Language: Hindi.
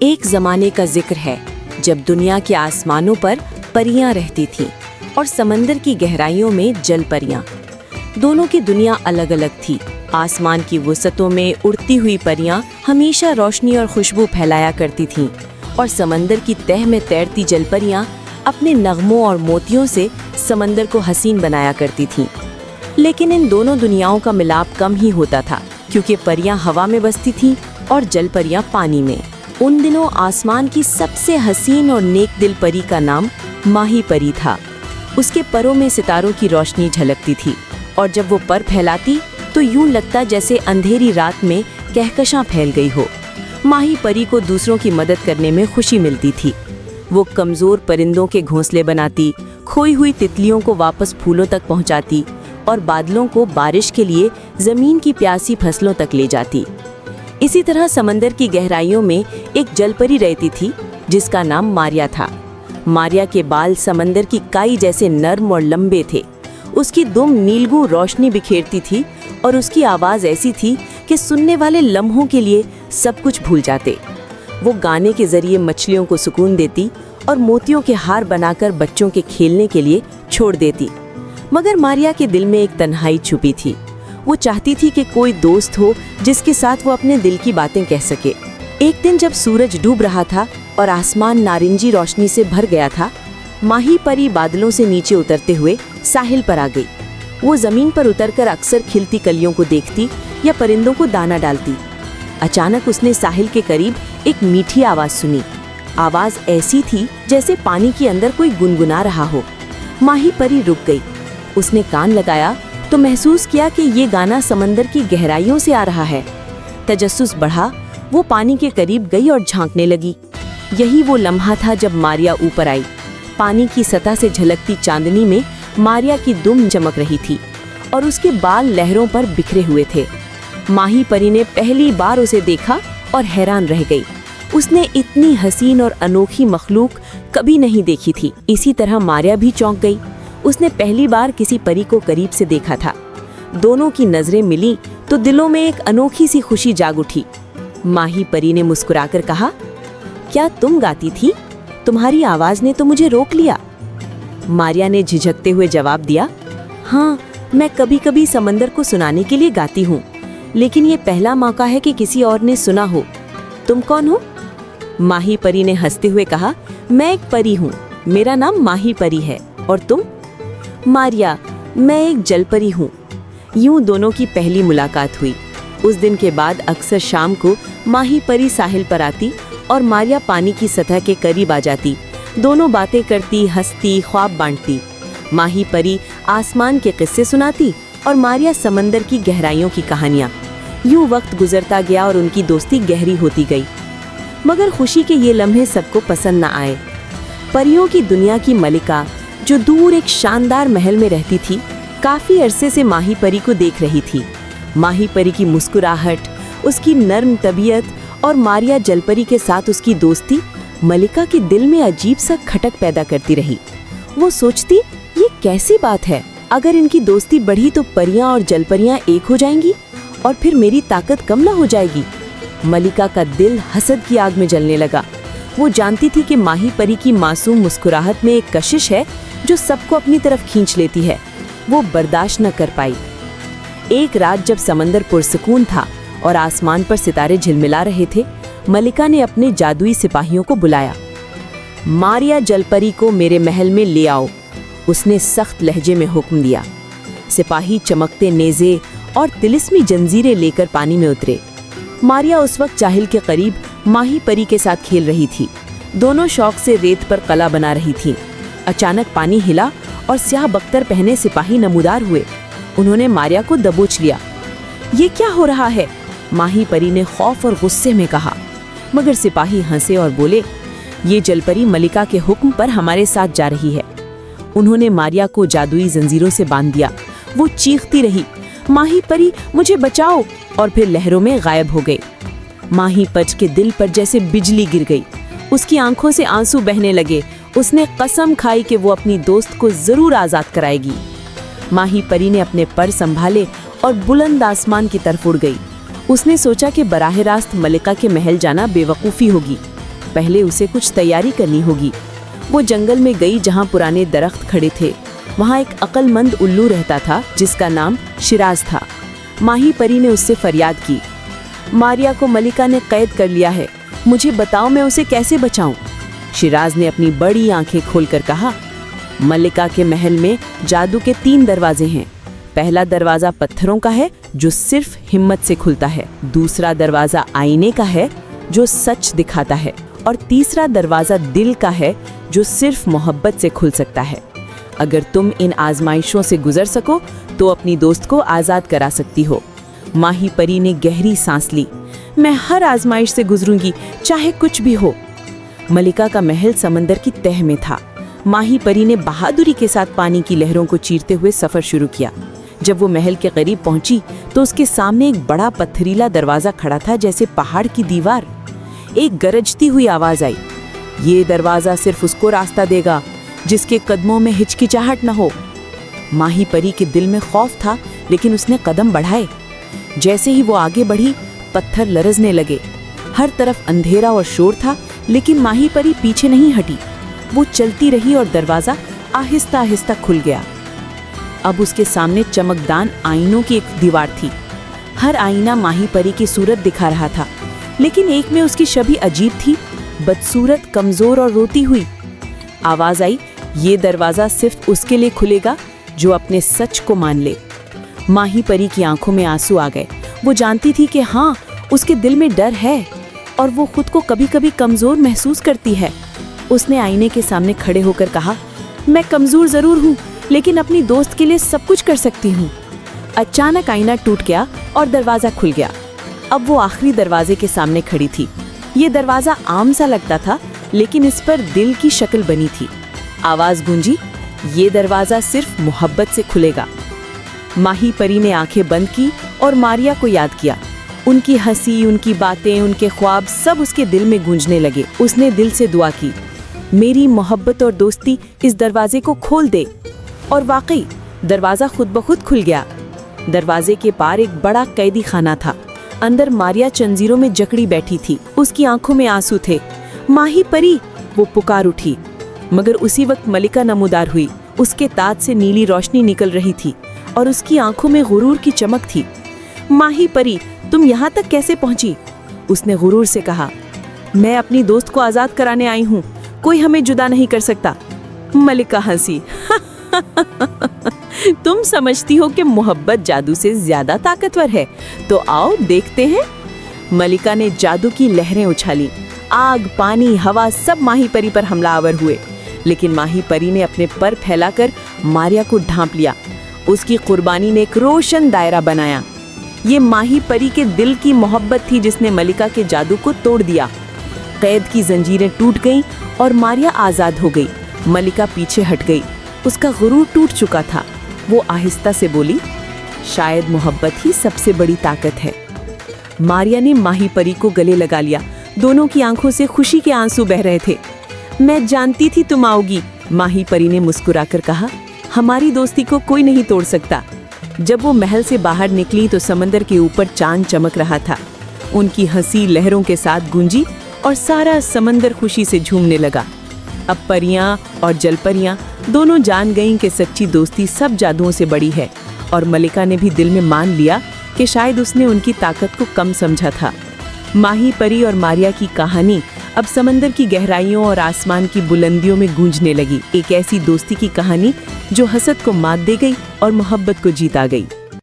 एक ज़माने का जिक्र है जब दुनिया के आसमानों पर परियां रहती थीं और समंदर की गहराइयों में जल परियां। दोनों की दुनिया अलग अलग थी। आसमान की वसतों में उड़ती हुई परियां हमेशा रोशनी और खुशबू फैलाया करती थीं और समंदर की तह में तैरती जल परियां अपने नगमों और मोतियों से समंदर को हसीन बनाया करती थीं। लेकिन इन दोनों दुनियाओं का मिलाप कम ही होता था, क्योंकि परियां हवा में बसती थीं और जल परियां पानी में। उन दिनों आसमान की सबसे हसीन और नेक दिल परी का नाम माही परी था। उसके परों में सितारों की रोशनी झलकती थी और जब वो पर फैलाती तो यूं लगता जैसे अंधेरी रात में कहकशां फैल गई हो। माही परी को दूसरों की मदद करने में खुशी मिलती थी। वो कमजोर परिंदों के घोंसले बनाती, खोई हुई तितलियों को वापस फूलों तक पहुंचाती और बादलों को बारिश के लिए जमीन की प्यासी फसलों तक ले जाती। इसी तरह समंदर की गहराइयों में एक जलपरी रहती थी जिसका नाम मारिया था। मारिया के बाल समंदर की काई जैसे नर्म और लंबे थे। उसकी दुम नीलगू रोशनी बिखेरती थी और उसकी आवाज़ ऐसी थी कि सुनने वाले लम्हों के लिए सब कुछ भूल जाते। वो गाने के जरिए मछलियों को सुकून देती और मोतियों के हार बनाकर बच्चों के खेलने के लिए छोड़ देती। मगर मारिया के दिल में एक तन्हाई छुपी थी। वो चाहती थी कि कोई दोस्त हो जिसके साथ वो अपने दिल की बातें कह सके। एक दिन जब सूरज डूब रहा था और आसमान नारंगी रोशनी से भर गया था, माही परी बादलों से नीचे उतरते हुए साहिल पर आ गई। वो जमीन पर उतरकर अक्सर खिलती कलियों को देखती या परिंदों को दाना डालती। अचानक उसने साहिल के करीब एक मीठी आवाज सुनी। आवाज ऐसी थी जैसे पानी के अंदर कोई गुनगुना रहा हो। माही परी रुक गई। उसने कान लगाया तो महसूस किया कि ये गाना समंदर की गहराइयों से आ रहा है। तजस्सुस बढ़ा। वो पानी के करीब गई और झांकने लगी। यही वो लम्हा था जब मारिया ऊपर आई। पानी की सतह से झलकती चांदनी में मारिया की दुम चमक रही थी और उसके बाल लहरों पर बिखरे हुए थे। माही परी ने पहली बार उसे देखा और हैरान रह गई। उसने इतनी हसीन और अनोखी मखलूक कभी नहीं देखी थी। इसी तरह मारिया भी चौंक गई। उसने पहली बार किसी परी को करीब से देखा था। दोनों की नजरें मिली तो दिलों में एक अनोखी सी खुशी जाग उठी। माही परी ने मुस्कुराकर कहा, क्या तुम गाती थी? तुम्हारी आवाज ने तो मुझे रोक लिया। मारिया ने झिझकते हुए जवाब दिया, हाँ, मैं कभी कभी समंदर को सुनाने के लिए गाती हूँ, लेकिन ये पहला मौका है कि किसी और ने सुना हो। तुम कौन हो? माही परी ने हंसते हुए कहा, मैं एक परी हूँ, मेरा नाम माही परी है। और तुम? मारिया, मैं एक जलपरी हूँ। यूं दोनों की पहली मुलाकात हुई। उस दिन के बाद अक्सर शाम को माही परी साहिल पर आती और मारिया पानी की सतह के करीब आ जाती। दोनों बातें करती, हंसती, ख्वाब बांटती। माही परी आसमान के किस्से सुनाती और मारिया समंदर की गहराइयों की कहानियाँ। यूं वक्त गुजरता गया और उनकी दोस्ती गहरी होती गई। मगर खुशी के ये लम्हे सबको पसंद न आए। परियों की दुनिया की मलिका, जो दूर एक शानदार महल में रहती थी, काफी अरसे से माही परी को देख रही थी। माही परी की मुस्कुराहट, उसकी नर्म तबीयत और मारिया जलपरी के साथ उसकी दोस्ती मलिका के दिल में अजीब सा खटक पैदा करती रही। वो सोचती, ये कैसी बात है? अगर इनकी दोस्ती बढ़ी तो परियां और जलपरियां एक हो जाएंगी और फिर मेरी ताकत कम ना हो जाएगी। मलिका का दिल हसद की आग में जलने लगा। वो जानती थी कि माही परी की मासूम मुस्कुराहट में एक कशिश है जो सबको अपनी तरफ खींच लेती है। वो बर्दाश्त न कर पाई। एक रात जब समंदर पुरसुकून था और आसमान पर सितारे झिलमिला रहे थे, मलिका ने अपने जादुई सिपाहियों को बुलाया। मारिया जलपरी को मेरे महल में ले आओ, उसने सख्त लहजे में हुक्म दिया। सिपाही चमकते नेज़े और तिलिस्मी जंजीरें लेकर पानी में उतरे। मारिया उस वक्त चाहिल के करीब माही परी के साथ खेल रही थी। दोनों शौक से रेत पर कला बना रही थीं। अचानक पानी हिला और स्याह बख्तर पहने सिपाही नमूदार हुए। उन्होंने मारिया को दबोच लिया। ये क्या हो रहा है? माही परी ने खौफ और गुस्से में कहा। मगर सिपाही हंसे और बोले, ये जलपरी मलिका के हुक्म पर हमारे साथ जा रही है। उन्होंने मारिया को जादुई जंजीरों से बांध दिया। वो चीखती रही, माही परी मुझे बचाओ, और फिर लहरों में गायब हो गई। माही परी के दिल पर जैसे बिजली गिर गई। उसकी आंखों से आंसू बहने लगे। उसने कसम खाई कि वो अपनी दोस्त को जरूर आजाद कराएगी। माही परी ने अपने पर संभाले और बुलंद आसमान की तरफ उड़ गई। उसने सोचा कि बराह रास्त मलिका के महल जाना बेवकूफ़ी होगी, पहले उसे कुछ तैयारी करनी होगी। वो जंगल में गई जहाँ पुराने दरख्त खड़े थे। वहाँ एक अक्लमंद उल्लू रहता था जिसका नाम शिराज था। माही परी ने उससे फरियाद की, मारिया को मलिका ने कैद कर लिया है, मुझे बताओ मैं उसे कैसे बचाऊं? शिराज ने अपनी बड़ी आंखें खोलकर कहा, मलिका के महल में जादू के 3 दरवाजे हैं। पहला दरवाजा पत्थरों का है जो सिर्फ हिम्मत से खुलता है, दूसरा दरवाजा आईने का है जो सच दिखाता है, और तीसरा दरवाजा दिल का है जो सिर्फ मोहब्बत से खुल सकता है। अगर तुम इन आजमाइशों से गुजर सको तो अपनी दोस्त को आज़ाद करा सकती हो। माही परी ने गहरी सांस ली, मैं हर आजमाइश से गुजरूंगी, चाहे कुछ भी हो। मलिका का महल समंदर की तह में था। माही परी ने बहादुरी के साथ पानी की लहरों को चीरते हुए सफर शुरू किया। जब वो महल के करीब पहुंची तो उसके सामने एक बड़ा पत्थरीला दरवाजा खड़ा था, जैसे पहाड़ की दीवार। एक गरजती हुई आवाज आई, ये दरवाजा सिर्फ उसको रास्ता देगा जिसके कदमों में हिचकिचाहट न हो। माही परी के दिल में खौफ था, लेकिन उसने कदम बढ़ाए। जैसे ही वो आगे बढ़ी, पत्थर लरजने लगे। हर तरफ अंधेरा और शोर था, लेकिन माही परी पीछे नहीं हटी। वो चलती रही और दरवाजा आहिस्ता आहिस्ता खुल गया। अब उसके सामने चमकदार आईनों की एक दीवार थी। हर आईना माही परी की सूरत दिखा रहा था, लेकिन एक में उसकी छवि अजीब थी, बदसूरत, कमजोर और रोती हुई। आवाज आई, ये दरवाजा सिर्फ उसके लिए खुलेगा जो अपने सच को मान ले। माही परी की आंखों में आंसू आ गए। वो जानती थी कि हाँ, उसके दिल में डर है और वो खुद को कभी कभी कमजोर महसूस करती है। उसने आईने के सामने खड़े होकर कहा, मैं कमजोर जरूर हूँ, लेकिन अपनी दोस्त के लिए सब कुछ कर सकती हूँ। अचानक आईना टूट गया और दरवाजा खुल गया। अब वो आखिरी दरवाजे के सामने खड़ी थी। ये दरवाजा आम सा लगता था, लेकिन इस पर दिल की शक्ल बनी थी। आवाज गूंजी, ये दरवाजा सिर्फ मोहब्बत से खुलेगा। माही परी ने आंखें बंद की और मारिया को याद किया। उनकी हंसी, उनकी बातें, उनके ख्वाब सब उसके दिल में गूंजने लगे। उसने दिल से दुआ की, मेरी मोहब्बत और दोस्ती इस दरवाजे को खोल दे। और वाकई दरवाजा खुद ब खुद खुल गया। दरवाजे के पार एक बड़ा कैदी खाना था। अंदर मारिया जंजीरों में जकड़ी बैठी थी। उसकी आंखों में आंसू थे। माही परी, वो पुकार उठी। मगर उसी वक्त मलिका नमूदार हुई। उसके ताज से नीली रोशनी निकल रही थी और उसकी आंखों में गुरूर की चमक थी। माही परी, तुम यहाँ तक कैसे पहुंची? उसने गुरूर से कहा, मैं अपनी दोस्त को आजाद कराने आई हूँ, कोई हमें जुदा नहीं कर सकता। मलिका हंसी, तुम समझती हो कि मोहब्बत जादू से ज्यादा ताकतवर है, तो आओ देखते हैं। मलिका ने जादू की लहरें उछाली। आग, पानी, हवा सब माही परी पर हमलावर हुए, लेकिन माही परी ने अपने पर फैलाकर मारिया को ढांप लिया। उसकी कुर्बानी ने एक रोशन दायरा बनाया। ये माही परी के दिल की मोहब्बत थी जिसने मलिका के जादू को तोड़ दिया। कैद की जंजीरें टूट गईं और मारिया आजाद हो गई। मलिका पीछे हट गई। उसका गुरूर टूट चुका था। वो आहिस्ता से बोली, शायद मोहब्बत ही सबसे बड़ी ताकत है। मारिया ने माही परी को गले लगा लिया। दोनों की आंखों से खुशी के आंसू बह रहे थे। मैं जानती थी तुम आओगी, माही परी ने मुस्कुराकर कहा। हमारी दोस्ती को कोई नहीं तोड़ सकता। जब वो महल से बाहर निकली तो समंदर के ऊपर चांद चमक रहा था। उनकी हंसी लहरों के साथ गूंजी और सारा समंदर खुशी से झूमने लगा। अब परियां और जलपरियां दोनों जान गईं कि सच्ची दोस्ती सब जादुओं से बड़ी है, और मलिका ने भी दिल में मान लिया कि शायद उसने उनकी ताकत को कम समझा था। माही परी और मारिया की कहानी अब समंदर की गहराइयों और आसमान की बुलंदियों में गूंजने लगी। एक ऐसी दोस्ती की कहानी जो हसद को मात दे गई और मोहब्बत को जीता गई।